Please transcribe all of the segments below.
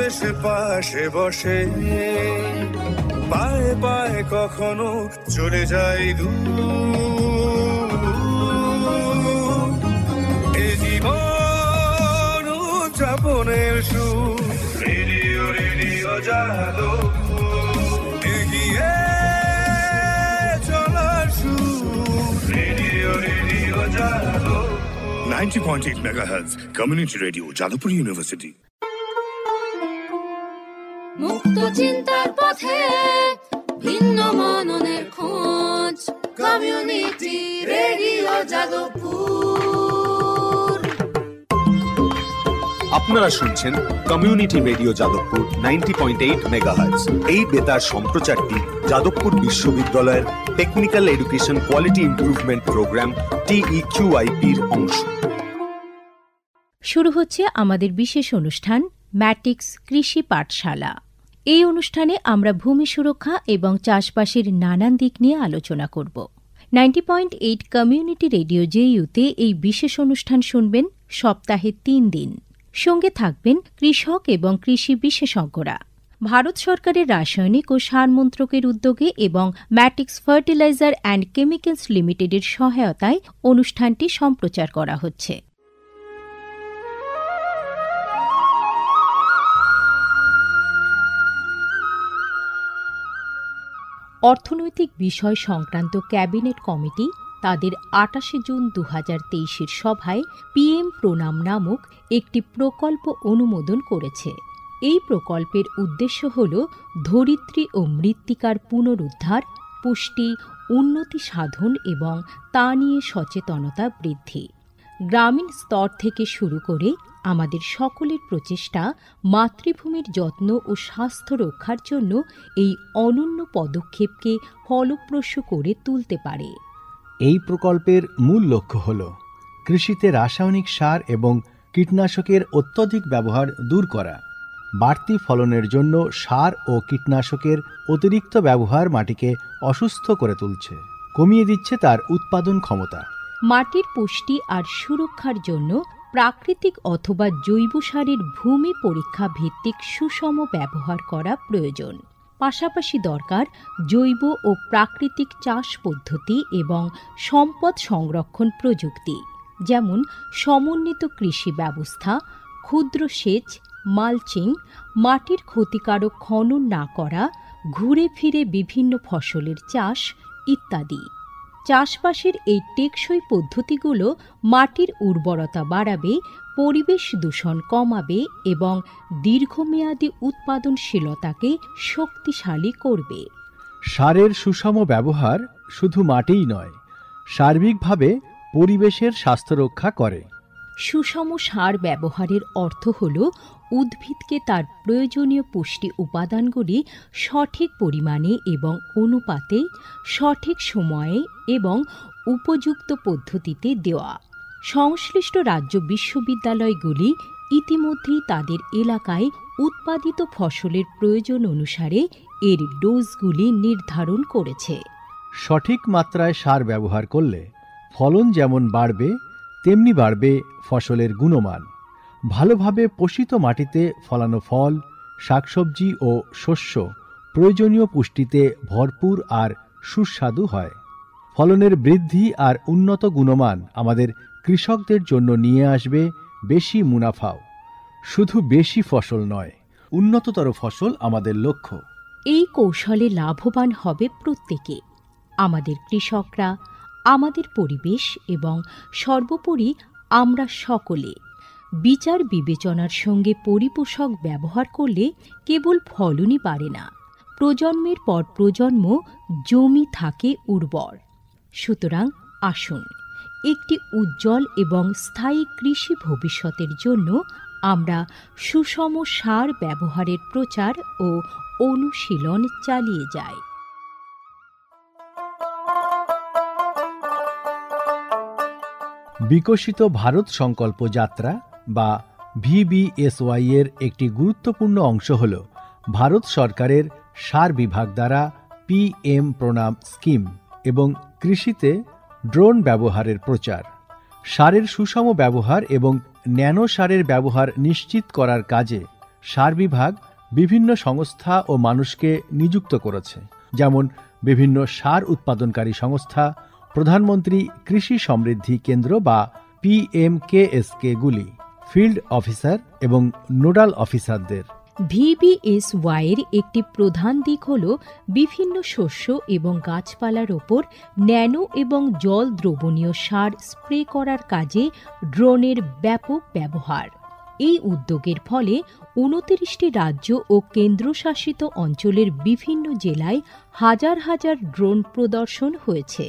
এসে পাশে বসে, পায়ে পায়ে কখনো চলে যায় দূর। এ জীবন উদযাপনের সুর, রেডিও রেডিও যাদবপুর, এগিয়ে চলার সুর, radio radio Jadavpur. 90.8 megahertz community radio, Jadavpur university. মুক্ত চিন্তার পথে ভিন্ন মননের খোঁজ, কমিউনিটি রেডিও যাদবপুর। আপনারা শুনছেন কমিউনিটি রেডিও যাদবপুর 90.8 মেগাহার্টজ। এই বেতার সম্প্রচারটি যাদবপুর বিশ্ববিদ্যালয়ের technical education quality improvement program TEQIP-র অংশ। শুরু হচ্ছে আমাদের বিশেষ অনুষ্ঠান ম্যাটিক্স কৃষি পাঠশালা। এই অনুষ্ঠানে আমরা ভূমি সুরক্ষা এবং চাষবাসের নানান দিক নিয়ে আলোচনা করব। 90.8 কমিউনিটি রেডিও JU-তে এই বিশেষ অনুষ্ঠান শুনবেন সপ্তাহে 3 দিন। সঙ্গে থাকবেন কৃষক এবং কৃষি বিশেষজ্ঞরা। ভারত সরকারের রাসায়নিক ও সার মন্ত্রকের উদ্যোগে এবং ম্যাটিক্স ফার্টিলাইজার অ্যান্ড কেমিক্যালস লিমিটেডের সহায়তায় অনুষ্ঠানটি সম্প্রচার করা হচ্ছে। অর্থনৈতিক বিষয় সংক্রান্ত ক্যাবিনেট কমিটি তাদের 28 জুন 2023 সভায় PM প্রণাম নামক একটি প্রকল্প অনুমোদন করেছে। এই প্রকল্পের উদ্দেশ্য হল ধরিত্রী ও মৃত্তিকার পুনরুদ্ধার, পুষ্টি, উন্নতি সাধন এবং তা নিয়ে সচেতনতা বৃদ্ধি। গ্রামীণ স্তর থেকে শুরু করে আমাদের সকলের প্রচেষ্টা মাতৃভূমির যত্ন ও স্বাস্থ্য রক্ষার জন্য এই অনন্য পদক্ষেপকে ফলপ্রসূ করে তুলতে পারে। এই প্রকল্পের মূল লক্ষ্য হল কৃষিতে রাসায়নিক সার এবং কীটনাশকের অত্যধিক ব্যবহার দূর করা। বাড়তি ফলনের জন্য সার ও কীটনাশকের অতিরিক্ত ব্যবহার মাটিকে অসুস্থ করে তুলছে, কমিয়ে দিচ্ছে তার উৎপাদন ক্ষমতা। মাটির পুষ্টি আর সুরক্ষার জন্য প্রাকৃতিক অথবা জৈব সারের ভূমি পরীক্ষা ভিত্তিক সুষম ব্যবহার করা প্রয়োজন। পাশাপাশি দরকার জৈব ও প্রাকৃতিক চাষ পদ্ধতি এবং সম্পদ সংরক্ষণ প্রযুক্তি, যেমন সমন্বিত কৃষি ব্যবস্থা, ক্ষুদ্র সেচ, মালচিং, মাটির ক্ষতিকারক খনন না করা, ঘুরে ফিরে বিভিন্ন ফসলের চাষ ইত্যাদি। চাষবাসের এই টেকসই পদ্ধতিগুলো মাটির উর্বরতা বাড়াবে, পরিবেশ দূষণ কমাবে এবং দীর্ঘমেয়াদী উৎপাদনশীলতাকে শক্তিশালী করবে। সারের সুষম ব্যবহার শুধু মাটিই নয়, সার্বিকভাবে পরিবেশের স্বাস্থ্য রক্ষা করে। সুষম সার ব্যবহারের অর্থ হল উদ্ভিদকে তার প্রয়োজনীয় পুষ্টি উপাদানগুলি সঠিক পরিমাণে এবং অনুপাতে, সঠিক সময়ে এবং উপযুক্ত পদ্ধতিতে দেওয়া। সংশ্লিষ্ট রাজ্য বিশ্ববিদ্যালয়গুলি ইতিমধ্যেই তাদের এলাকায় উৎপাদিত ফসলের প্রয়োজন অনুসারে এর ডোজগুলি নির্ধারণ করেছে। সঠিক মাত্রায় সার ব্যবহার করলে ফলন যেমন বাড়বে, তেমনি বাড়বে ফসলের গুণমান। ভালোভাবে পোষিত মাটিতে ফলানো ফল, শাকসবজি ও শস্য প্রয়োজনীয় পুষ্টিতে ভরপুর আর সুস্বাদু হয়। ফলনের বৃদ্ধি আর উন্নত গুণমান আমাদের কৃষকদের জন্য নিয়ে আসবে বেশি মুনাফাও। শুধু বেশি ফসল নয়, উন্নততর ফসল আমাদের লক্ষ্য। এই কৌশলে লাভবান হবে প্রত্যেকে, আমাদের কৃষকরা, আমাদের পরিবেশ এবং সর্বোপরি আমরা সকলে। বিচার বিবেচনার সঙ্গে পরিপোষক ব্যবহার করলে কেবল ফলনই বাড়ে না, প্রজন্মের পর প্রজন্ম জমি থাকে উর্বর। সুতরাং আসুন, একটি উজ্জ্বল এবং স্থায়ী কৃষি ভবিষ্যতের জন্য আমরা সুষম সার ব্যবহারের প্রচার ও অনুশীলন চালিয়ে যাই। বিকশিত ভারত সংকল্প যাত্রা বা VBSY এর একটি গুরুত্বপূর্ণ অংশ হল ভারত সরকারের সার বিভাগ দ্বারা PM প্রণাম স্কিম এবং কৃষিতে ড্রোন ব্যবহারের প্রচার। সারের সুষম ব্যবহার এবং ন্যানো সারের ব্যবহার নিশ্চিত করার কাজে সার বিভাগ বিভিন্ন সংস্থা ও মানুষকে নিযুক্ত করেছে, যেমন বিভিন্ন সার উৎপাদনকারী সংস্থা, প্রধানমন্ত্রী কৃষি সমৃদ্ধি কেন্দ্র বা PMKSK গুলি, ফিল্ড অফিসার এবং নোডাল অফিসারদের। VBSY এর একটি প্রধান দিক হল বিভিন্ন শস্য এবং গাছপালার ওপর ন্যানো এবং জল দ্রবণীয় সার স্প্রে করার কাজে ড্রোনের ব্যাপক ব্যবহার। এই উদ্যোগের ফলে 29টি রাজ্য ও কেন্দ্রশাসিত অঞ্চলের বিভিন্ন জেলায় হাজার হাজার ড্রোন প্রদর্শন হয়েছে।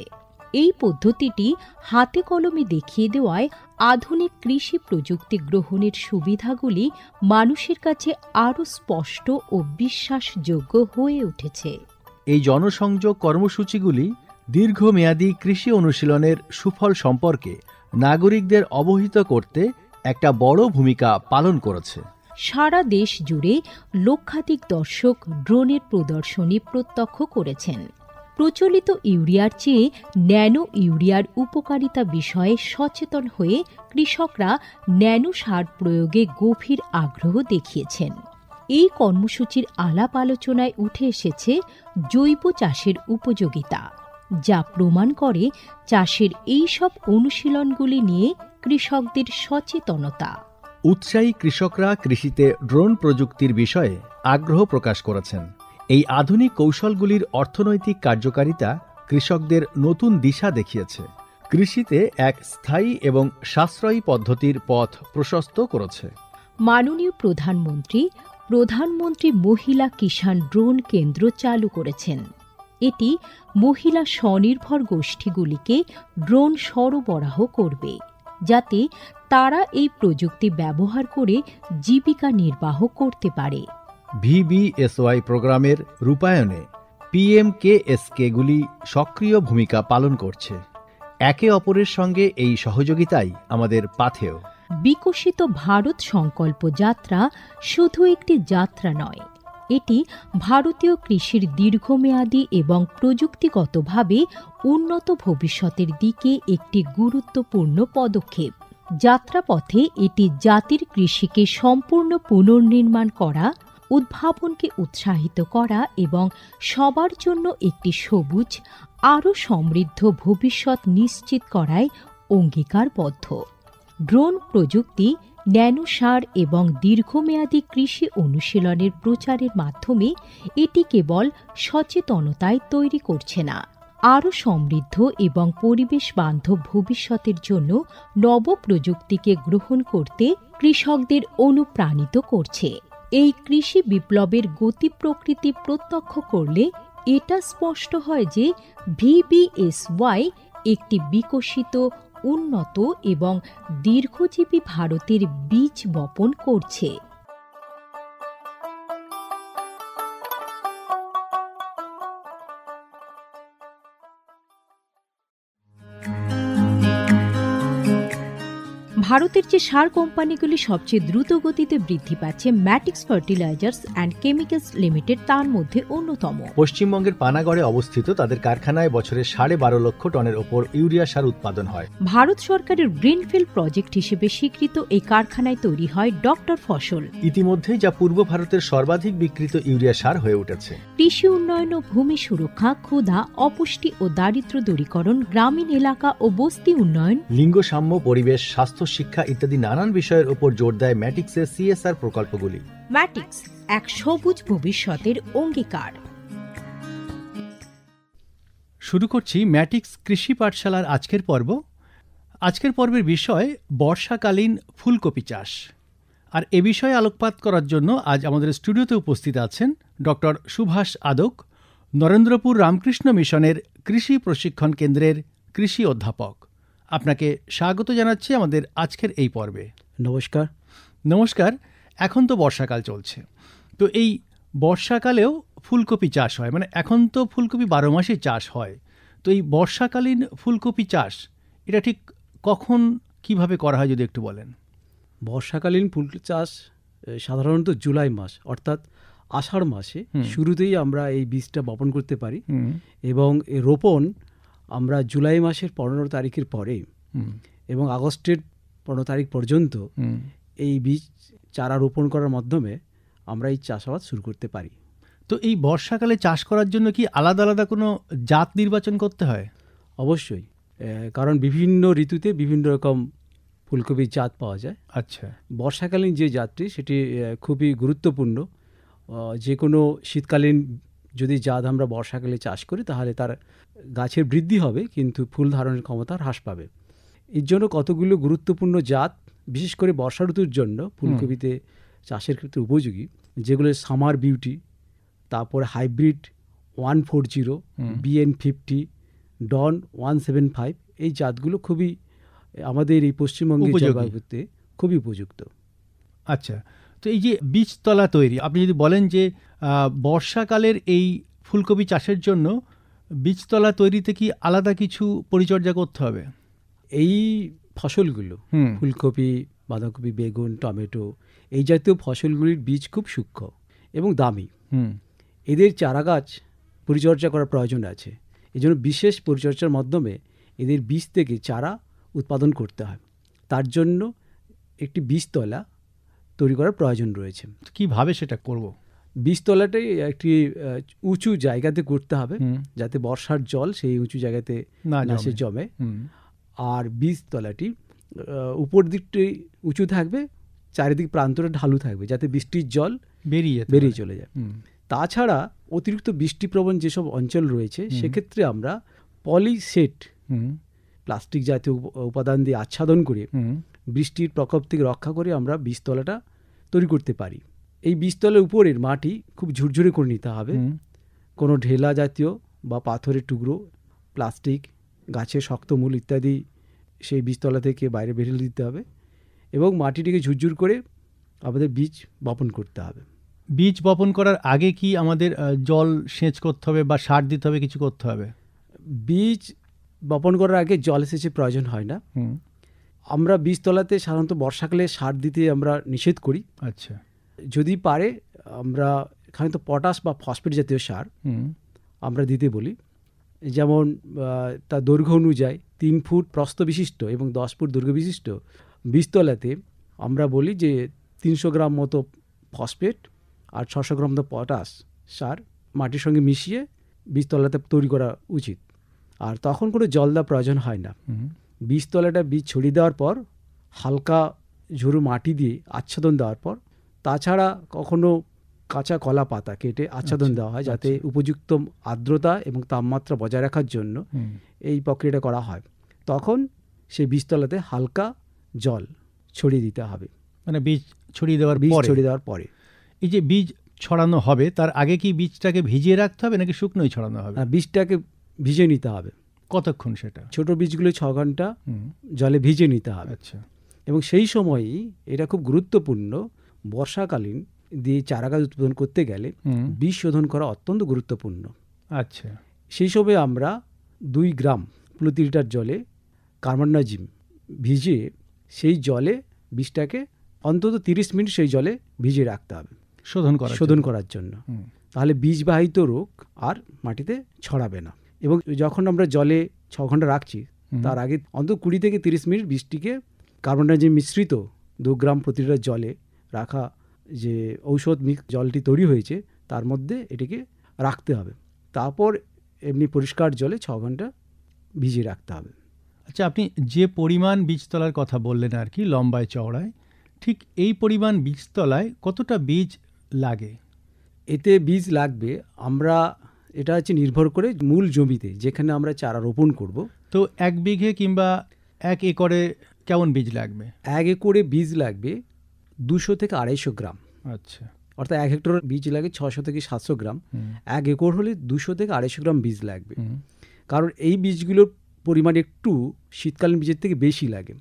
এই পদ্ধতিটি হাতে কলমে দেখিয়ে দেওয়ায় আধুনিক কৃষি প্রযুক্তি গ্রহণের সুবিধাগুলি মানুষের কাছে আরও স্পষ্ট ও বিশ্বাসযোগ্য হয়ে উঠেছে। এই জনসংযোগ কর্মসূচিগুলি দীর্ঘমেয়াদী কৃষি অনুশীলনের সুফল সম্পর্কে নাগরিকদের অবহিত করতে একটা বড় ভূমিকা পালন করেছে। সারা দেশ জুড়ে লক্ষাধিক দর্শক ড্রোনের প্রদর্শনী প্রত্যক্ষ করেছেন। প্রচলিত ইউরিয়ার চেয়ে ন্যানো ইউরিয়ার উপকারিতা বিষয়ে সচেতন হয়ে কৃষকরা ন্যানো সার প্রয়োগে গভীর আগ্রহ দেখিয়েছেন। এই কর্মসূচির আলাপ আলোচনায় উঠে এসেছে জৈব চাষের উপযোগিতা, যা প্রমাণ করে চাষের এই সব অনুশীলনগুলি নিয়ে কৃষকদের সচেতনতা। উৎসাহী কৃষকরা কৃষিতে ড্রোন প্রযুক্তির বিষয়ে আগ্রহ প্রকাশ করেছেন। এই আধুনিক কৌশলগুলির অর্থনৈতিক কার্যকারিতা কৃষকদের নতুন দিশা দেখিয়েছে, কৃষিতে এক স্থায়ী এবং সাশ্রয়ী পদ্ধতির পথ প্রশস্ত করেছে। মাননীয় প্রধানমন্ত্রী মহিলা কিষাণ ড্রোন কেন্দ্র চালু করেছেন। এটি মহিলা স্বনির্ভর গোষ্ঠীগুলিকে ড্রোন সরবরাহ করবে, যাতে তারা এই প্রযুক্তি ব্যবহার করে জীবিকা নির্বাহ করতে পারে। VBSY প্রোগ্রামের রূপায়ণে PMKSK গুলি সক্রিয় ভূমিকা পালন করছে। একে অপরের সঙ্গে এই সহযোগিতাই আমাদের পাথেয়। বিকশিত ভারত সংকল্প যাত্রা শুধু একটি যাত্রা নয়, এটি ভারতীয় কৃষির দীর্ঘমেয়াদী এবং প্রযুক্তিগতভাবে উন্নত ভবিষ্যতের দিকে একটি গুরুত্বপূর্ণ পদক্ষেপ। যাত্রাপথে এটি জাতির কৃষিকে সম্পূর্ণ পুনর্নির্মাণ করা, উদ্ভাবনকে উৎসাহিত করা এবং সবার জন্য একটি সবুজ, আরও সমৃদ্ধ ভবিষ্যৎ নিশ্চিত করায় অঙ্গীকারবদ্ধ। ড্রোন প্রযুক্তি, ন্যানো সার এবং দীর্ঘমেয়াদী কৃষি অনুশীলনের প্রচারের মাধ্যমে এটি কেবল সচেতনতায় তৈরি করছে না, আরও সমৃদ্ধ এবং পরিবেশ বান্ধব ভবিষ্যতের জন্য নব প্রযুক্তিকে গ্রহণ করতে কৃষকদের অনুপ্রাণিত করছে। এই কৃষি বিপ্লবের গতি প্রকৃতি প্রত্যক্ষ করলে এটা স্পষ্ট হয় যে VBSY একটি বিকশিত, উন্নত এবং দীর্ঘজীবী ভারতের বীজ বপন করছে। ভারতের যে সার কোম্পানিগুলি সবচেয়ে দ্রুত গতিতে বৃদ্ধি পাচ্ছে, ম্যাটিক্স ফার্টিলাইজার্স অ্যান্ড কেমিক্যালস লিমিটেড তার মধ্যে অন্যতম। পশ্চিমবঙ্গের পানাগড়ে অবস্থিত তাদের কারখানায় বছরে 12.5 লক্ষ টনের ওপর ইউরিয়া সার উৎপাদন হয়। ভারত সরকারের গ্রিনফিল্ড প্রজেক্ট হিসেবে স্বীকৃত এই কারখানায় তৈরি হয় ডক্টর ফসল। ইতিমধ্যেই যা পূর্ব ভারতের সর্বাধিক বিক্রিত ইউরিয়া সার হয়ে উঠেছে। কৃষি উন্নয়ন ও ভূমি সুরক্ষা, ক্ষুধা, অপুষ্টি ও দারিদ্র্য দূরীকরণ, গ্রামীণ এলাকা ও বস্তি উন্নয়ন, লিঙ্গ সাম্য, পরিবেশ, স্বাস্থ্য, শিক্ষা ইত্যাদি নানান বিষয়ের উপর জোর দেয় ম্যাটিক্সের CSR প্রকল্পগুলি। ম্যাটিক্স এক সবুজ ভবিষ্যতের অঙ্গীকার। শুরু করছি ম্যাটিক্স কৃষি পাঠশালার আজকের পর্ব। আজকের পর্বের বিষয় বর্ষাকালীন ফুলকপি চাষ। আর এ বিষয়ে আলোকপাত করার জন্য আজ আমাদের স্টুডিওতে উপস্থিত আছেন ডক্টর সুভাষ আদক, নরেন্দ্রপুর রামকৃষ্ণ মিশনের কৃষি প্রশিক্ষণ কেন্দ্রের কৃষি অধ্যাপক। আপনাকে স্বাগত জানাচ্ছি আমাদের আজকের এই পর্বে। নমস্কার। নমস্কার। এখন তো বর্ষাকাল চলছে, তো এই বর্ষাকালেও ফুলকপি চাষ হয়, মানে এখন তো ফুলকপি 12 মাসই চাষ হয়। তো এই বর্ষাকালীন ফুলকপি চাষ এটা ঠিক কখন কিভাবে করা হয় যদি একটু বলেন। বর্ষাকালীন ফুল চাষ সাধারণত জুলাই মাস অর্থাৎ আষাঢ় মাসে শুরুতেই আমরা এই বীজটা বপন করতে পারি এবং এই রোপণ আমরা জুলাই মাসের 15 তারিখের পরে এবং আগস্টের 15 তারিখ পর্যন্ত এই বীজ চারা রোপণ করার মাধ্যমে আমরা এই চাষাবাদ শুরু করতে পারি। তো এই বর্ষাকালে চাষ করার জন্য কি আলাদা আলাদা কোনো জাত নির্বাচন করতে হয়? অবশ্যই, কারণ বিভিন্ন ঋতুতে বিভিন্ন রকম ফুলকপির জাত পাওয়া যায়। আচ্ছা, বর্ষাকালীন যে জাতটি সেটি খুবই গুরুত্বপূর্ণ। যে কোনো শীতকালীন যদি জাত আমরা বর্ষাকালে চাষ করি তাহলে তার গাছের বৃদ্ধি হবে কিন্তু ফুল ধারণের ক্ষমতা হ্রাস পাবে। এর জন্য কতগুলো গুরুত্বপূর্ণ জাত বিশেষ করে বর্ষা ঋতুর জন্য ফুলকপিতে চাষের ক্ষেত্রে উপযোগী, যেগুলো সামার বিউটি, তারপরে হাইব্রিড 140, BN50, ডন 175, এই জাতগুলো খুবই আমাদের এই পশ্চিমবঙ্গের জলবায়ুতে খুবই উপযুক্ত। আচ্ছা, তো এই যে বীজতলা তৈরি, আপনি যদি বলেন যে বর্ষাকালের এই ফুলকপি চাষের জন্য বীজতলা তৈরিতে কি আলাদা কিছু পরিচর্যা করতে হবে? এই ফসলগুলো ফুলকপি, বাঁধাকপি, বেগুন, টমেটো এই জাতীয় ফসলগুলির বীজ খুব সূক্ষ্ম এবং দামি। এদের চারাগাছ পরিচর্যা করার প্রয়োজন আছে। এই জন্য বিশেষ পরিচর্যার মাধ্যমে এদের বীজ থেকে চারা উৎপাদন করতে হয়। তার জন্য একটি বীজতলা তৈরি করার প্রয়োজন রয়েছে। কিভাবে সেটা করব? বীজতলাটাই একটি উঁচু জায়গাতে করতে হবে যাতে বর্ষার জল সেই উঁচু জায়গাতে না জমে। আর বীজতলাটি উপর দিকটি উঁচু থাকবে, চারিদিক প্রান্তটা ঢালু থাকবে যাতে বৃষ্টির জল বেরিয়ে চলে যায়। তাছাড়া অতিরিক্ত বৃষ্টিপ্রবণ যেসব অঞ্চল রয়েছে সেক্ষেত্রে আমরা পলিসেট প্লাস্টিক জাতীয় উপাদান দিয়ে আচ্ছাদন করে বৃষ্টির প্রকোপ থেকে রক্ষা করে আমরা বীজতলাটা তৈরি করতে পারি। এই বীজতলার উপরের মাটি খুব ঝুরঝুরে করে নিতে হবে। কোনো ঢেলা জাতীয় বা পাথরের টুকরো, প্লাস্টিক, গাছের শক্ত মূল ইত্যাদি সেই বীজতলা থেকে বাইরে বেরিয়ে দিতে হবে এবং মাটিটিকে ঝুরঝুর করে আমাদের বীজ বপন করতে হবে। বীজ বপন করার আগে কি আমাদের জল সেচ করতে হবে বা সার দিতে হবে, কিছু করতে হবে? বীজ বপন করার আগে জল সেচের প্রয়োজন হয় না। আমরা বীজতলাতে সাধারণত বর্ষাকালে সার দিতে আমরা নিষেধ করি। আচ্ছা, যদি পারে আমরা সাধারণত পটাশ বা ফসফেট জাতীয় সার আমরা দিতে বলি। যেমন তার দৈর্ঘ্য অনুযায়ী 3 ফুট প্রস্থ বিশিষ্ট এবং 10 ফুট দৈর্ঘ্য বিশিষ্ট বীজতলাতে আমরা বলি যে 300 গ্রাম মতো ফসফেট আর 600 গ্রাম মতো পটাশ সার মাটির সঙ্গে মিশিয়ে বীজতলাতে তৈরি করা উচিত। আর তখন কোনো জল দেওয়ার প্রয়োজন হয় না। বীজতলাটা বীজ ছড়িয়ে দেওয়ার পর হালকা ঝুরু মাটি দিয়ে আচ্ছাদন দেওয়ার পর, তাছাড়া কখনো কাঁচা কলা পাতা কেটে আচ্ছাদন দেওয়া হয় যাতে উপযুক্ত আর্দ্রতা এবং তাপমাত্রা বজায় রাখার জন্য এই প্রক্রিয়াটা করা হয়। তখন সেই বীজতলাতে হালকা জল ছড়িয়ে দিতে হবে। মানে বীজ ছড়িয়ে দেওয়ার পরে এই যে বীজ ছড়ানো হবে তার আগে কি বীজটাকে ভিজিয়ে রাখতে হবে নাকি শুকনোই ছড়ানো হবে? বীজটাকে ভিজিয়ে নিতে হবে। কতক্ষণ সেটা? ছোট বীজগুলো 6 ঘন্টা জলে ভিজিয়ে নিতে হবে। আচ্ছা, এবং সেই সময়ই এটা খুব গুরুত্বপূর্ণ, বর্ষাকালীন দিয়ে চারাগাছ উৎপাদন করতে গেলে বীজ শোধন করা অত্যন্ত গুরুত্বপূর্ণ। আচ্ছা, সেই সময় আমরা 2 গ্রাম প্রতি লিটার জলে কার্বনডাজিম ভিজিয়ে সেই জলে বীজটাকে অন্তত 30 মিনিট সেই জলে ভিজিয়ে রাখতে হবে শোধন করার জন্য। তাহলে বীজবাহিত রোগ আর মাটিতে ছড়াবে না। এবং যখন আমরা জলে 6 ঘন্টা রাখছি তার আগে অন্তত 20 থেকে 30 মিনিট বীজটিকে কার্বনডাজিম মিশ্রিত 2 গ্রাম প্রতি লিটার জলে রাখা যে ঔষধ জলটি তৈরি হয়েছে তার মধ্যে এটিকে রাখতে হবে। তারপর এমনি পরিষ্কার জলে 6 ঘন্টা ভিজিয়ে রাখতে হবে। আচ্ছা, আপনি যে পরিমাণ বীজতলার কথা বললেন আর কি, লম্বায় চওড়ায়, ঠিক এই পরিমাণ বীজতলায় কতটা বীজ লাগে? এতে বীজ লাগবে আমরা এটা হচ্ছে নির্ভর করে মূল জমিতে যেখানে আমরা চারা রোপণ করব। তো 1 বিঘে কিংবা 1 একরে কেমন বীজ লাগবে? 1 একরে বীজ লাগবে 200 থেকে 250 গ্রাম। আচ্ছা, অর্থাৎ 1 হেক্টর বীজ লাগে 600 থেকে 700 গ্রাম। 1 একর হলে 200 থেকে 250 গ্রাম বীজ লাগবে। কারণ এই বীজগুলোর পরিমাণ একটু শীতকালীন বীজের থেকে বেশি লাগে,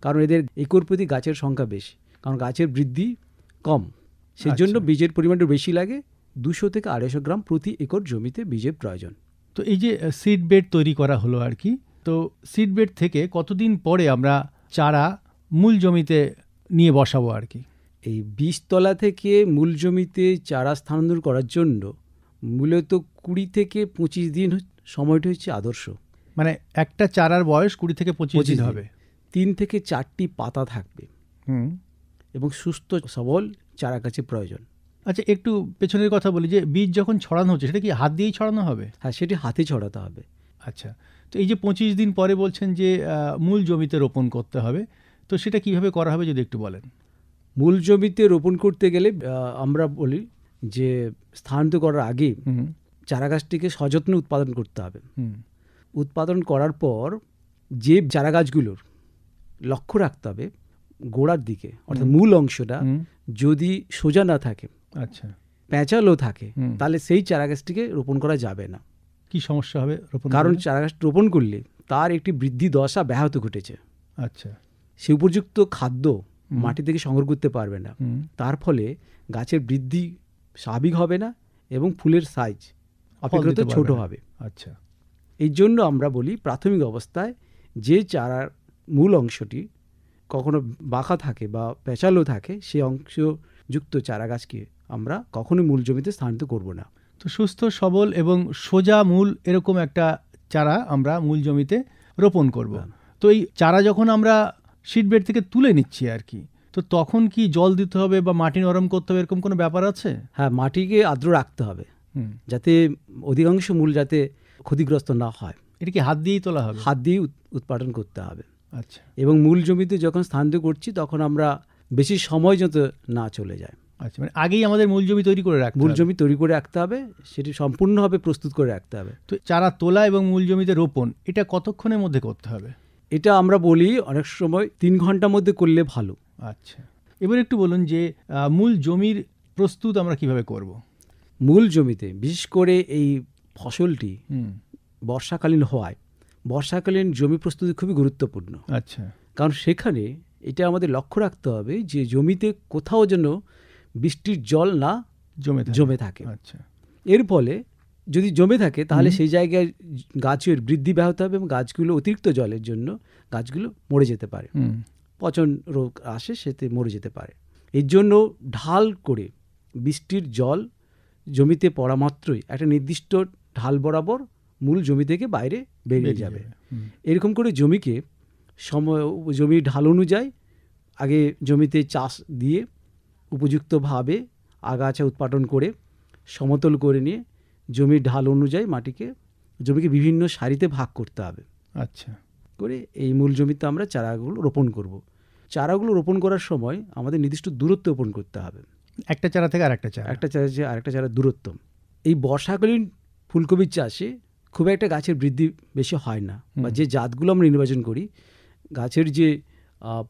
কারণ এদের একর প্রতি গাছের সংখ্যা বেশি, কারণ গাছের বৃদ্ধি কম, সেই জন্য বীজের পরিমাণটা বেশি লাগে। 200 থেকে 250 গ্রাম প্রতি একর জমিতে বীজের প্রয়োজন। তো এই যে সিড বেড তৈরি করা হলো আর কি, তো সিড বেড থেকে কতদিন পরে আমরা চারা মূল জমিতে নিয়ে বসাবো আর কি? এই বীজতলা থেকে মূল জমিতে চারা স্থানান্তর করার জন্য মূলত 20 থেকে 25 দিন সময়টা হচ্ছে আদর্শ। মানে একটা চারার বয়স 20 থেকে 25 দিন হবে। 3 থেকে 4টি পাতা থাকবে এবং সুস্থ সবল চারা গাছের প্রয়োজন। আচ্ছা, একটু পেছনের কথা বলি, যে বীজ যখন ছড়ানো হচ্ছে সেটা কি হাত দিয়েই ছড়ানো হবে? হ্যাঁ, সেটি হাতে ছড়াতে হবে। আচ্ছা, তো এই যে 25 দিন পরে বলছেন যে মূল জমিতে রোপণ করতে হবে, তো সেটা কিভাবে করা হবে যদি একটু বলেন। মূল জমিতে রোপণ করতে গেলে আমরা বলি যে স্থানান্তর করার আগে চারা গাছটিকে সযত্নে উৎপাদন করতে হবে। উৎপাদন করার পর যে চারা গাছগুলোর লক্ষ্য রাখতে হবে গোড়ার দিকে, অর্থাৎ মূল অংশটা যদি সোজা না থাকে, আচ্ছা, প্যাঁচালো থাকে, তাহলে সেই চারা গাছটিকে রোপণ করা যাবে না। কি সমস্যা হবে রোপণ? কারণ চারা গাছ রোপণ করলে তার একটি বৃদ্ধি দশা ব্যাহত ঘটেছে। আচ্ছা, সে উপযুক্ত খাদ্য মাটি থেকে সংগ্রহ করতে পারবে না, তার ফলে গাছের বৃদ্ধি স্বাভাবিক হবে না এবং ফুলের সাইজ অপেক্ষাকৃত ছোট হবে। আচ্ছা, এই জন্য আমরা বলি প্রাথমিক অবস্থায় যে চারার মূল অংশটি কখনো বাঁকা থাকে বা পেঁচালো থাকে, সেই অংশযুক্ত চারা গাছকে আমরা কখনোই মূল জমিতে স্থানান্তর করব না। তো সুস্থ সবল এবং সোজা মূল এরকম একটা চারা আমরা মূল জমিতে রোপণ করব। তো এই চারা যখন আমরা সিডবেড থেকে তুলে নিচ্ছি আর কি, তো তখন কি জল দিতে হবে বা মাটি নরম করতে হবে, এরকম কোনো ব্যাপার আছে? হ্যাঁ, মাটিকে আর্দ্র রাখতে হবে যাতে অধিকাংশ মূল যাতে ক্ষতিগ্রস্ত না হয়। এটা কি হাত দিয়েই তোলা হবে? হাত দিয়ে উৎপাদন করতে হবে। আচ্ছা, এবং মূল জমিতে যখন স্থানান্তর করছি তখন আমরা বেশি সময় যাতে না চলে যায়। আচ্ছা, মানে আগেই আমাদের মূল জমি তৈরি করে রাখতে হবে। মূল জমি তৈরি করে রাখতে হবে, সেটি সম্পূর্ণভাবে প্রস্তুত করে রাখতে হবে। তো চারা তোলা এবং মূল জমিতে রোপণ এটা কতক্ষণের মধ্যে করতে হবে? এটা আমরা বলি অনেক সময় 3 ঘন্টার মধ্যে করলে ভালো। আচ্ছা, এবার একটু বলুন যে মূল জমির প্রস্তুত আমরা কিভাবে করব? মূল জমিতে বিশেষ করে এই ফসলটি বর্ষাকালীন হওয়ায় বর্ষাকালীন জমি প্রস্তুতি খুবই গুরুত্বপূর্ণ। আচ্ছা, কারণ সেখানে এটা আমাদের লক্ষ্য রাখতে হবে যে জমিতে কোথাও যেন বৃষ্টির জল না জমে থাকে। আচ্ছা, এর ফলে যদি জমে থাকে তাহলে সেই জায়গায় গাছের বৃদ্ধি ব্যাহত হবে এবং গাছগুলো অতিরিক্ত জলের জন্য গাছগুলো মরে যেতে পারে, পচন রোগ আসে, সেতে মরে যেতে পারে। এর জন্য ঢাল করে বৃষ্টির জল জমিতে পড়া মাত্রই একটা নির্দিষ্ট ঢাল বরাবর মূল জমি থেকে বাইরে বেরিয়ে যাবে। এরকম করে জমিকে জমির ঢাল অনুযায়ী আগে জমিতে চাষ দিয়ে উপযুক্তভাবে আগাছা উৎপাদন করে সমতল করে নিয়ে জমির ঢাল অনুযায়ী জমিকে বিভিন্ন সারিতে ভাগ করতে হবে। আচ্ছা, করে এই মূল জমিতে আমরা চারাগুলো রোপণ করব। চারাগুলো রোপণ করার সময় আমাদের নির্দিষ্ট দূরত্ব রোপণ করতে হবে, একটা চারা থেকে আরেকটা চারা, একটা চারা থেকে আরেকটা চারার দূরত্ব। এই বর্ষাকালীন ফুলকপির চাষে খুব একটা গাছের বৃদ্ধি বেশি হয় না, বা যে জাতগুলো আমরা নির্বাচন করি গাছের যে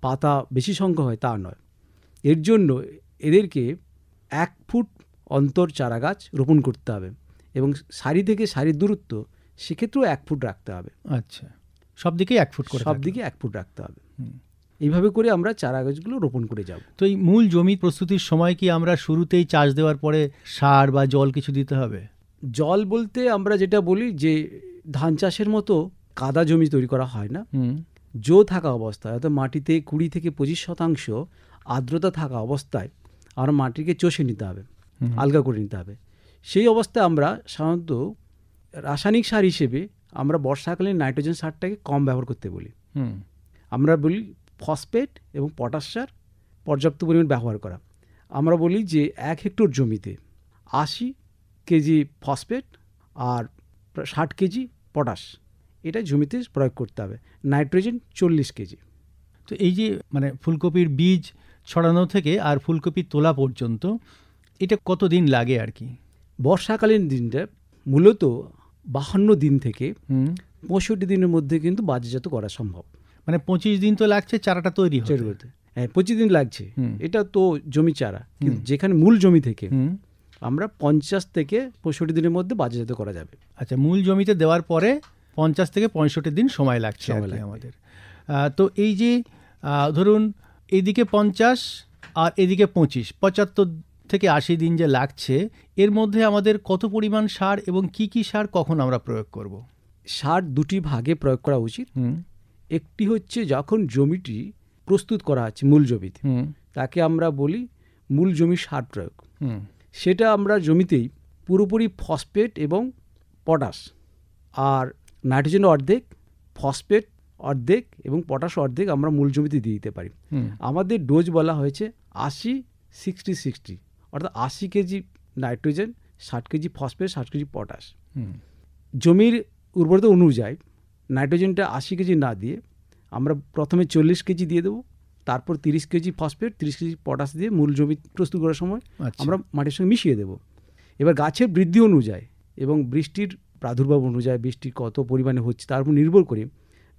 পাতা বেশি সংখ্যা হয় তা নয়। এর জন্য এদেরকে 1 ফুট অন্তর চারা গাছ রোপণ করতে হবে এবং সারি থেকে সারির দূরত্ব সেক্ষেত্রেও 1 ফুট রাখতে হবে। আচ্ছা, সব দিকেই 1 ফুট করে, সব দিকে 1 ফুট রাখতে হবে। এইভাবে করে আমরা চারা গাছগুলো রোপণ করে যাব। তো এই মূল জমি প্রস্তুতির সময় কি আমরা শুরুতেই চাষ দেওয়ার পরে সার বা জল কিছু দিতে হবে? জল বলতে আমরা যেটা বলি যে ধান চাষের মতো কাদা জমি তৈরি করা হয় না। জো থাকা অবস্থায়, অর্থাৎ মাটিতে 20 থেকে 25% আর্দ্রতা থাকা অবস্থায় আমরা মাটিকে চষে নিতে হবে, আলগা করে নিতে হবে। সেই অবস্থায় আমরা সাধারণত রাসায়নিক সার হিসেবে আমরা বর্ষাকালীন নাইট্রোজেন সারটাকে কম ব্যবহার করতে বলি। আমরা বলি ফসফেট এবং পটাশ সার পর্যাপ্ত পরিমাণ ব্যবহার করা। আমরা বলি যে 1 হেক্টর জমিতে 80 কেজি ফসফেট আর 60 কেজি পটাশ এটা জমিতে প্রয়োগ করতে হবে, নাইট্রোজেন 40 কেজি। তো এই যে মানে ফুলকপির বীজ ছড়ানো থেকে আর ফুলকপি তোলা পর্যন্ত এটা কতদিন লাগে আর কি? বর্ষাকালীন দিনটা মূলত 52 দিন থেকে 65 দিনের মধ্যে কিন্তু বাজারজাত করা সম্ভব। মানে 25 দিন তো লাগছে চারাটা তৈরি হতে। হ্যাঁ, 25 দিন লাগছে। এটা তো জমি চারা, কিন্তু যেখানে মূল জমি থেকে আমরা 50 থেকে 65 দিনের মধ্যে বাজারজাত করা যাবে। আচ্ছা, মূল জমিতে দেওয়ার পরে 50 থেকে 65 দিন সময় লাগছে আমাদের। তো এই যে ধরুন এদিকে 50 আর এদিকে 25, 75 থেকে 80 দিন যে লাগছে, এর মধ্যে আমাদের কত পরিমাণ সার এবং কি কি সার কখন আমরা প্রয়োগ করব? সার 2টি ভাগে প্রয়োগ করা উচিত। একটি হচ্ছে যখন জমিটি প্রস্তুত করা আছে মূল জমিতে, তাকে আমরা বলি মূল জমির সার প্রয়োগ। সেটা আমরা জমিতেই পুরোপুরি ফসফেট এবং পটাশ আর নাইট্রোজেন অর্ধেক, ফসফেট অর্ধেক এবং পটাশ অর্ধেক আমরা মূল জমিতে দিয়ে দিতে পারি। আমাদের ডোজ বলা হয়েছে 80-60-60, অর্থাৎ 80 KG nitrogen, 60 KG phosphate, 60 KG potash. জমির উর্বরতা অনুযায়ী নাইট্রোজেনটা 80 কেজি না দিয়ে আমরা প্রথমে 40 কেজি দিয়ে দেবো, তারপর 30 কেজি ফসফেট, 30 কেজি পটাশ দিয়ে মূল জমি প্রস্তুত করার সময় আমরা মাটির সঙ্গে মিশিয়ে দেবো। এবার গাছের বৃদ্ধি অনুযায়ী এবং বৃষ্টির প্রাদুর্ভাব অনুযায়ী বৃষ্টি কত পরিমাণে হচ্ছে তার উপর নির্ভর করে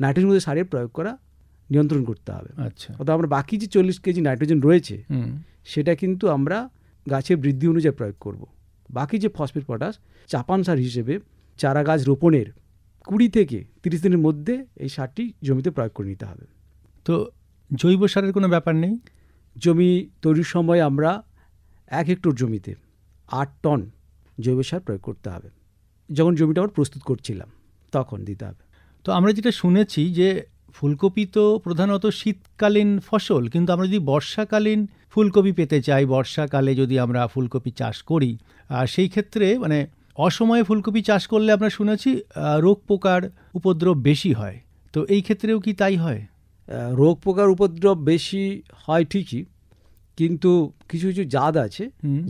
নাইট্রোজেন মধ্যে সারের প্রয়োগ করা নিয়ন্ত্রণ করতে হবে। অর্থাৎ আমরা বাকি যে 40 কেজি নাইট্রোজেন রয়েছে সেটা কিন্তু আমরা গাছের বৃদ্ধি অনুযায়ী প্রয়োগ করব। বাকি যে ফসফেট পটাশ চাপান সার হিসেবে চারা গাছ রোপণের 20 থেকে 30 দিনের মধ্যে এই সারটি জমিতে প্রয়োগ করে নিতে হবে। তো জৈব সারের কোনো ব্যাপার নেই? জমি তৈরির সময় আমরা 1 হেক্টর জমিতে 8 টন জৈব সার প্রয়োগ করতে হবে। যখন জমিটা আমরা প্রস্তুত করছিলাম তখন দিতে হবে। তো আমরা যেটা শুনেছি যে ফুলকপি তো প্রধানত শীতকালীন ফসল, কিন্তু আমরা যদি বর্ষাকালীন ফুলকপি পেতে চাই, বর্ষাকালে যদি আমরা ফুলকপি চাষ করি, সেই ক্ষেত্রে মানে অসময়ে ফুলকপি চাষ করলে আমরা শুনেছি রোগ পোকার উপদ্রব বেশি হয়। তো এই ক্ষেত্রেও কি তাই হয়? রোগ পোকার উপদ্রব বেশি হয় ঠিকই, কিন্তু কিছু কিছু জাত আছে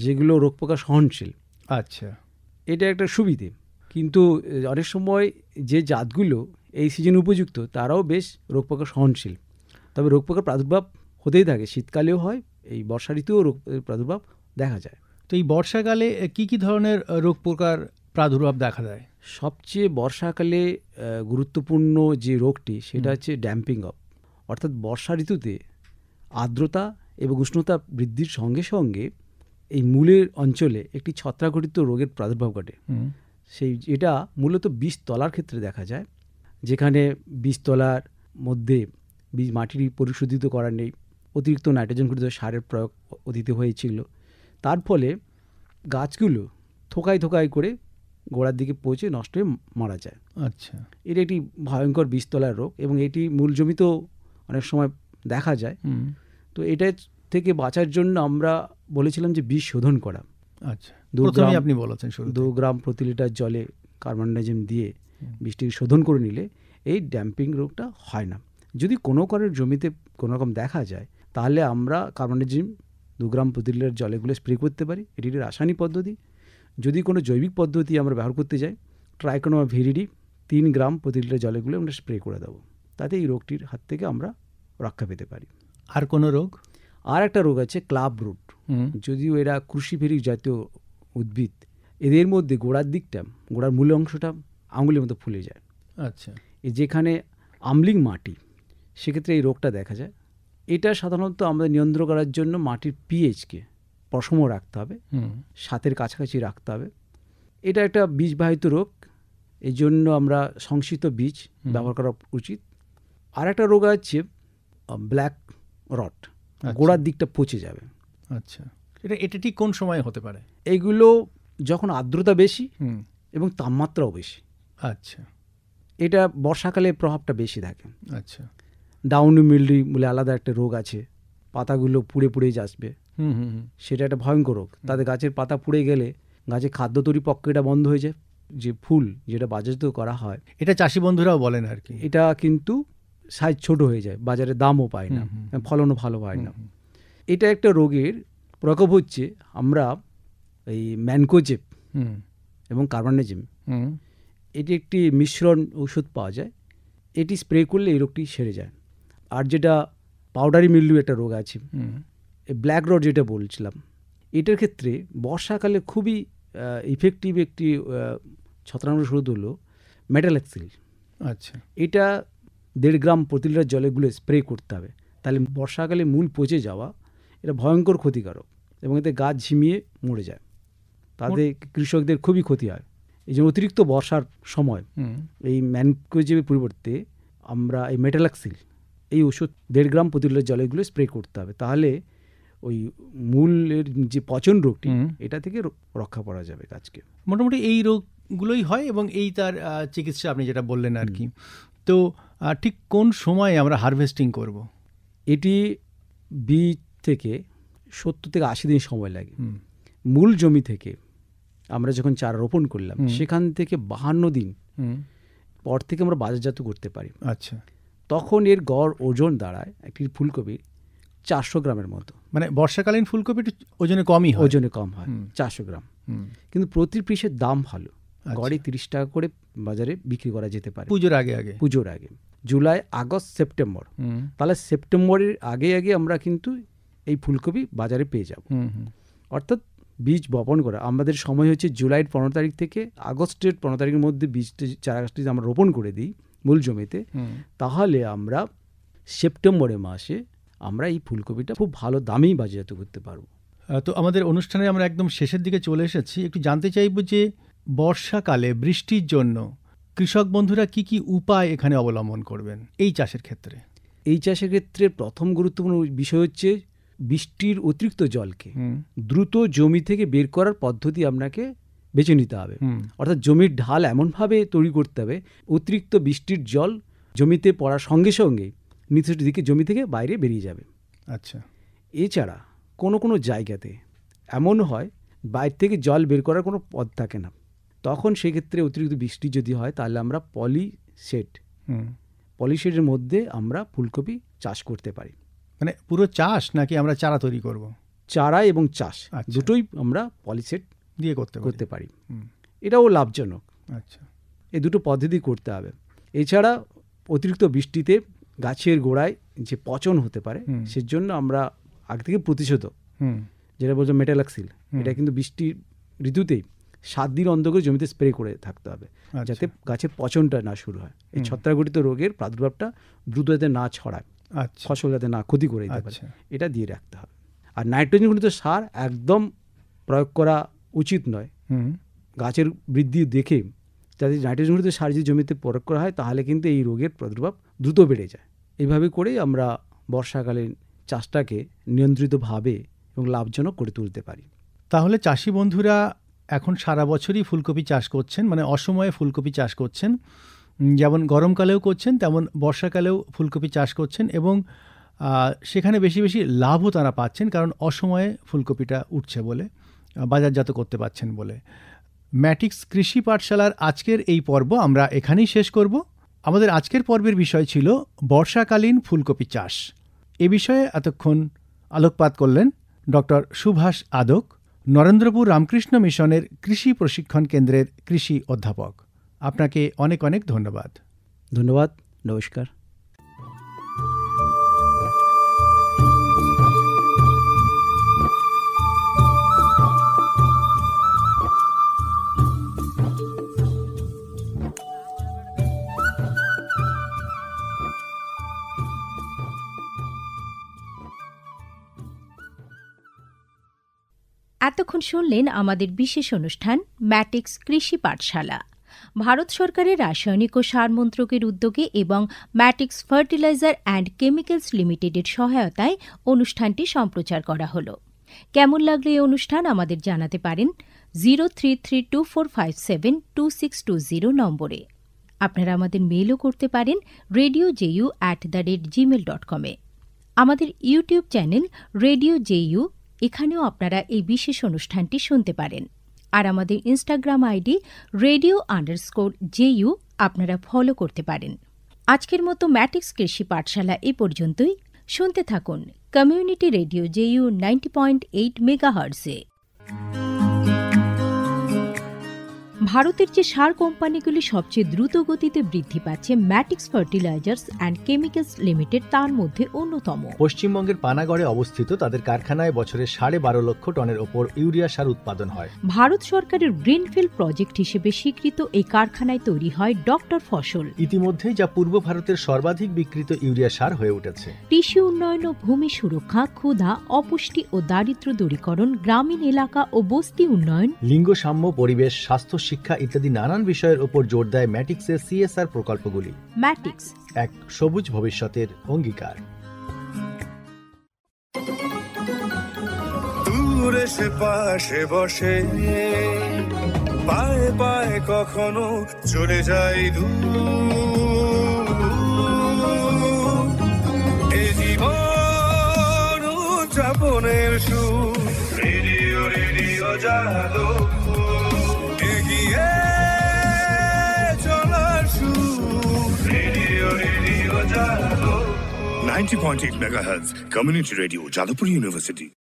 যেগুলো রোগ পোকা সহনশীল। আচ্ছা, এটা একটা সুবিধে। কিন্তু অনেক সময় যে জাতগুলো এই সিজন উপযুক্ত তারাও বেশ রোগ পোকা সহনশীল। তবে রোগ পোকার প্রাদুর্ভাব হতেই থাকে, শীতকালেও হয়, এই বর্ষা ঋতুও রোগ প্রাদুর্ভাব দেখা যায়। তো এই বর্ষাকালে কি কি ধরনের রোগ পোকার প্রাদুর্ভাব দেখা দেয়? সবচেয়ে বর্ষাকালে গুরুত্বপূর্ণ যে রোগটি সেটা হচ্ছে ড্যাম্পিং অফ। অর্থাৎ বর্ষা ঋতুতে আর্দ্রতা এবং উষ্ণতা বৃদ্ধির সঙ্গে সঙ্গে এই মূলের অঞ্চলে একটি ছত্রাকঘটিত রোগের প্রাদুর্ভাব ঘটে। এটা মূলত বীজতলার ক্ষেত্রে দেখা যায়, যেখানে বীজতলার মধ্যে বীজ মাটির পরিশোধিত করা নেই, অতিরিক্ত নাইট্রোজেন ঘটিত সারের প্রয়োগ অতীত হয়েছিল। তার ফলে গাছগুলো থোকায় থোকায় করে গোড়ার দিকে পৌঁছে নষ্ট হয়ে মারা যায়। আচ্ছা, এটা একটি ভয়ঙ্কর বীজতলার রোগ এবং এটি মূল জমিতেও অনেক সময় দেখা যায়। তো এটা থেকে বাঁচার জন্য আমরা বলেছিলাম যে বীজ শোধন করা। আচ্ছা, প্রথমেই আপনি বলেছেন 2 গ্রাম প্রতি লিটার জলে কার্বনডাইজিম দিয়ে বীজটিকে শোধন করে নিলে এই ড্যাম্পিং রোগটা হয় না। যদি কোনো কারণের জমিতে কোনো রকম দেখা যায় তাহলে আমরা কার্বনডাইজিম 2 গ্রাম প্রতি লিটার জলেগুলো স্প্রে করতে পারি। এটি একটি রাসায়নিক পদ্ধতি। যদি কোনো জৈবিক পদ্ধতি আমরা ব্যবহার করতে যাই, ট্রাইকোনামা ভিরিডি 3 গ্রাম প্রতি লিটার জলেগুলো আমরা স্প্রে করে দেবো। তাতে এই রোগটির হাত থেকে আমরা রক্ষা পেতে পারি। আর কোনো রোগ? আর একটা রোগ আছে ক্লাব রুট। যদিও এরা ক্রুশিফেরিক জাতীয় উদ্ভিদ, এদের মধ্যে গোড়ার দিকটা, গোড়ার মূল অংশটা আঙুলের মতো ফুলে যায়। আচ্ছা, যেখানে আমলিং মাটি, সেক্ষেত্রে এই রোগটা দেখা যায়। এটা সাধারণত আমাদের নিয়ন্ত্রণ করার জন্য মাটির পিএইচকে প্রশম রাখতে হবে, 7-এর কাছাকাছি রাখতে হবে। এটা একটা বীজবাহিত রোগ, এই জন্য আমরা সংশ্লিষ্ট বীজ ব্যবহার করা উচিত। আর একটা রোগ আছে ব্ল্যাক রট, গোড়ার দিকটা পচে যাবে। আচ্ছা, এটা ঠিক কোন সময় হতে পারে? এইগুলো যখন আর্দ্রতা বেশি এবং তাপমাত্রাও বেশি। আচ্ছা, এটা বর্ষাকালে প্রভাবটা বেশি থাকে। আচ্ছা, ডাউনি মিল্ডি বলে আলাদা একটা রোগ আছে, পাতাগুলো পুড়ে পুড়ে যাবে, সেটা একটা ভয়ঙ্কর রোগ। তাতে গাছের পাতা পুড়ে গেলে গাছের খাদ্য তৈরি প্রক্রিয়াটা বন্ধ হয়ে যায়। যে ফুল যেটা বাজারজাত করা হয়, এটা চাষি বন্ধুরাও বলেন আর কি, এটা কিন্তু সাইজ ছোট হয়ে যায়, বাজারে দামও পায় না, ফলনও ভালো হয় না। এটা একটা রোগের প্রকোপ হচ্ছে আমরা এই ম্যানকোজেব এবং কার্বনডাইজিম, এটি একটি মিশ্রণ ওষুধ পাওয়া যায়, এটি স্প্রে করলে এই রোগটি সেরে যায়। আর যেটা পাউডারি মিল্ডিউ একটা রোগ আছে, এই ব্ল্যাক রড যেটা বলছিলাম, এটার ক্ষেত্রে বর্ষাকালে খুবই ইফেক্টিভ একটি ছত্রাকনাশক ওষুধ হলো মেটালাক্সিল। আচ্ছা, এটা 1.5 গ্রাম প্রতি লিটার জলেগুলো স্প্রে করতে হবে। তাহলে বর্ষাকালে মূল পচে যাওয়া এটা ভয়ঙ্কর ক্ষতিকারক এবং এতে গাছ ঝিমিয়ে মরে যায়, তাতে কৃষকদের খুবই ক্ষতি হয়। এই জন্য অতিরিক্ত বর্ষার সময় এই ম্যানকোজেবের পরিবর্তে আমরা এই মেটালাক্সিল এই ওষুধ 1.5 গ্রাম প্রতি লিটার জলেগুলো স্প্রে করতে হবে। তাহলে ওই মূলের যে পচন রোগটি, এটা থেকে রক্ষা করা যাবে গাছকে। মোটামুটি এই রোগগুলোই হয় এবং এই তার চিকিৎসা আপনি যেটা বললেন আর কি। তো ঠিক কোন সময় আমরা হারভেস্টিং করব? এটি বীজ থেকে 70 থেকে 80 দিন সময় লাগে। মূল জমি থেকে আমরা যখন চারা রোপণ করলাম সেখান থেকে 52 দিন পর থেকে আমরা বাজারজাত করতে পারি। আচ্ছা, তখন এর গড় ওজন দাঁড়ায় একটি ফুলকপির 400 গ্রামের মতো। মানে বর্ষাকালীন ফুলকপি একটু ওজনে কমই হয়, ওজনে কম হয়, 400 গ্রাম। কিন্তু প্রতি পিসের দাম ভালো, গড়ে 30 টাকা করে বাজারে বিক্রি করা যেতে পারে পুজোর আগে। জুলাই, আগস্ট, সেপ্টেম্বর, তাহলে সেপ্টেম্বরের আগে আমরা কিন্তু এই ফুলকপি বাজারে পেয়ে যাব। অর্থাৎ বীজ বপন করা আমাদের সময় হচ্ছে জুলাইয়ের 15 তারিখ থেকে আগস্টের 15 তারিখের মধ্যে বীজটা, চারা গাছটি আমরা রোপণ করে দিই মূল জমিতে, তাহলে আমরা সেপ্টেম্বরের মাসে আমরা এই ফুলকপিটা খুব ভালো দামেই বাজারজাত করতে পারবো। তো আমাদের অনুষ্ঠানে আমরা একদম শেষের দিকে চলে এসেছি। একটু জানতে চাইব যে বর্ষাকালে বৃষ্টির জন্য কৃষক বন্ধুরা কি কি উপায় এখানে অবলম্বন করবেন এই চাষের ক্ষেত্রে? এই চাষের ক্ষেত্রে প্রথম গুরুত্বপূর্ণ বিষয় হচ্ছে বৃষ্টির অতিরিক্ত জলকে দ্রুত জমি থেকে বের করার পদ্ধতি আপনাকে বেছে নিতে হবে। অর্থাৎ জমির ঢাল এমনভাবে তৈরি করতে হবে অতিরিক্ত বৃষ্টির জল জমিতে পড়ার সঙ্গে সঙ্গে নিচের দিকে জমি থেকে বাইরে বেরিয়ে যাবে। আচ্ছা, এছাড়া কোনো জায়গাতে এমন হয় বাইরে থেকে জল বের করার কোনো পথ থাকে না, তখন সেক্ষেত্রে অতিরিক্ত বৃষ্টি যদি হয় তাহলে আমরা পলিশেডের মধ্যে আমরা ফুলকপি চাষ করতে পারি। মানে পুরো চাষ নাকি আমরা চারা তৈরি করব? চারা এবং চাষ দুটোই আমরা পলিশেড দিয়ে করতে পারি। এটাও লাভজনক। আচ্ছা, এই দুটো পদ্ধতি করতে হবে। এছাড়া অতিরিক্ত বৃষ্টিতে গাছের গোড়ায় যে পচন হতে পারে সেজন্য আমরা আগে থেকে প্রতিষেধক, যেটা বলছো মেটালাক্সিল, এটা কিন্তু বৃষ্টির ঋতুতেই 7 দিন অন্তর করে জমিতে স্প্রে করে থাকতে হবে, যাতে গাছের পচনটা না শুরু হয়, এই ছত্রাকঘটিত রোগের প্রাদুর্ভাবটা দ্রুত যাতে না ছড়ায়, ফসল যাতে না ক্ষতি করে দিতে পারে, এটা দিয়ে রাখতে হবে। আর নাইট্রোজেনঘটিত সার একদম প্রয়োগ করা উচিত নয়। গাছের বৃদ্ধি দেখে যাতে নাইট্রোজেনঘটিত সার যদি জমিতে প্রয়োগ করা হয় তাহলে কিন্তু এই রোগের প্রাদুর্ভাব দ্রুত বেড়ে যায়। এইভাবে করেই আমরা বর্ষাকালীন চাষটাকে নিয়ন্ত্রিতভাবে এবং লাভজনক করে তুলতে পারি। তাহলে চাষি বন্ধুরা এখন সারা বছরই ফুলকপি চাষ করছেন, মানে অসময়ে ফুলকপি চাষ করছেন, যেমন গরমকালেও করছেন তেমন বর্ষাকালেও ফুলকপি চাষ করছেন, এবং সেখানে বেশি বেশি লাভও তারা পাচ্ছেন, কারণ অসময়ে ফুলকপিটা উঠছে বলে, বাজারজাত করতে পারছেন বলে। ম্যাটিক্স কৃষি পাঠশালার আজকের এই পর্ব আমরা এখানেই শেষ করব। আমাদের আজকের পর্বের বিষয় ছিল বর্ষাকালীন ফুলকপি চাষ। এ বিষয়ে এতক্ষণ আলোকপাত করলেন ডক্টর সুভাষ আদক, নরেন্দ্রপুর রামকৃষ্ণ মিশনের কৃষি প্রশিক্ষণ কেন্দ্রের কৃষি অধ্যাপক। আপনাকে অনেক অনেক ধন্যবাদ। ধন্যবাদ, নমস্কার। এতক্ষণ শুনলেন আমাদের বিশেষ অনুষ্ঠান ম্যাটিক্স কৃষি পাঠশালা। ভারত সরকারের রাসায়নিক ও সার মন্ত্রকের উদ্যোগে এবং ম্যাটিক্স ফার্টিলাইজার অ্যান্ড কেমিক্যালস লিমিটেডের সহায়তায় অনুষ্ঠানটি সম্প্রচার করা হল। কেমন লাগলো এই অনুষ্ঠান আমাদের জানাতে পারেন 0332457260 নম্বরে। আপনারা আমাদের মেইলও করতে পারেন radio.ju@gmail.com। আমাদের ইউটিউব চ্যানেল রেডিও জেইউ, এখানেও আপনারা এই বিশেষ অনুষ্ঠানটি শুনতে পারেন। আর আমাদের ইনস্টাগ্রাম আইডি radio_JU আপনারা ফলো করতে পারেন। আজকের মতো ম্যাটিক্স কৃষি পাঠশালা এ পর্যন্তই। শুনতে থাকুন কমিউনিটি রেডিও জেইউ 90.8 মেগাহার্টজে। ভারতের যে সার কোম্পানিগুলি সবচেয়ে দ্রুত গতিতে বৃদ্ধি পাচ্ছে ম্যাটিক্স ফার্টিলাইজার্স অ্যান্ড কেমিক্যালস লিমিটেড তার মধ্যে অন্যতম। পশ্চিমবঙ্গের পানাগড়ে অবস্থিত তাদের কারখানায় বছরে 12.5 লক্ষ টনের ওপর ইউরিয়া সার উৎপাদন হয়। ভারত সরকারের গ্রিনফিল্ড প্রজেক্ট হিসেবে স্বীকৃত এই কারখানায় তৈরি হয় ডক্টর ফসল। ইতিমধ্যেই যা পূর্ব ভারতের সর্বাধিক বিক্রিত ইউরিয়া সার হয়ে উঠেছে। কৃষি উন্নয়ন ও ভূমি সুরক্ষা, ক্ষুধা, অপুষ্টি ও দারিদ্র্য দূরীকরণ, গ্রামীণ এলাকা ও বস্তি উন্নয়ন, লিঙ্গ সাম্য, পরিবেশ, স্বাস্থ্য, শিক্ষা ইত্যাদি নানান বিষয়ের উপর জোর দেয় ম্যাটিক্সের CSR প্রকল্পগুলি। ম্যাটিক্স, এক সবুজ ভবিষ্যতের অঙ্গীকার। দূরে সে পাশে বসে পায়ে পায়ে কখনো চলে যায় দূর। এ জীবন উদযাপনের সুর, রেডিও রেডিও জাদু এগিয়ে চলার সুর, রেডিও রেডিও জাদু 90.8 megahertz community radio, Jadavpur University.